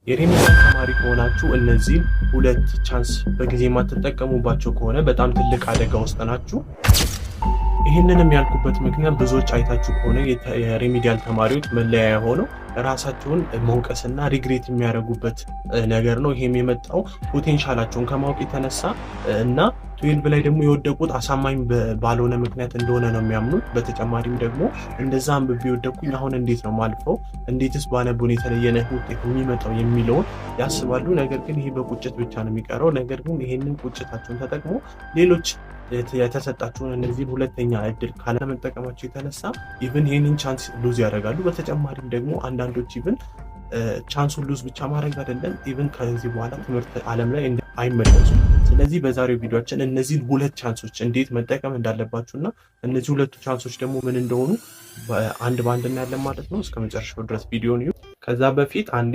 የሪሚዲያል ተማሪ ከሆናችሁ እነዚህ ሁለት ቻንስ በጊዜ የማትጠቀሙባቸው ከሆነ በጣም ትልቅ አደጋ ውስጥ ናችሁ። ይህንንም ያልኩበት ምክንያት ብዙዎች አይታችሁ ከሆነ የሪሚዲያል ተማሪዎች መለያያ ሆነው ራሳቸውን መውቀስና ሪግሬት የሚያደርጉበት ነገር ነው። ይሄም የመጣው ፖቴንሻላቸውን ከማወቅ የተነሳ እና 12 ላይ ደግሞ የወደቁት አሳማኝ ባልሆነ ምክንያት እንደሆነ ነው የሚያምኑት። በተጨማሪም ደግሞ እንደዛ አንብቤ የወደኩኝ አሁን እንዴት ነው ማልፈው፣ እንዴትስ ባነቡን የተለየ ውጤት የሚመጣው የሚለውን ያስባሉ። ነገር ግን ይሄ በቁጭት ብቻ ነው የሚቀረው። ነገር ግን ይሄንን ቁጭታቸውን ተጠቅሞ ሌሎች የተሰጣቸውን እነዚህን ሁለተኛ እድል ካለመጠቀማቸው የተነሳ ኢቭን ይህንን ቻንስ ሉዝ ያደርጋሉ። በተጨማሪም ደግሞ አንዳንዶች ኢቭን ቻንሱን ሉዝ ብቻ ማድረግ አይደለም ኢቭን ከዚህ በኋላ ትምህርት ዓለም ላይ አይመለሱም። ስለዚህ በዛሬው ቪዲዮአችን እነዚህን ሁለት ቻንሶች እንዴት መጠቀም እንዳለባችሁና እነዚህ ሁለቱ ቻንሶች ደግሞ ምን እንደሆኑ አንድ ባንድ እናያለን ማለት ነው። እስከ መጨረሻው ድረስ ቪዲዮን እዩ። ከዛ በፊት አንዴ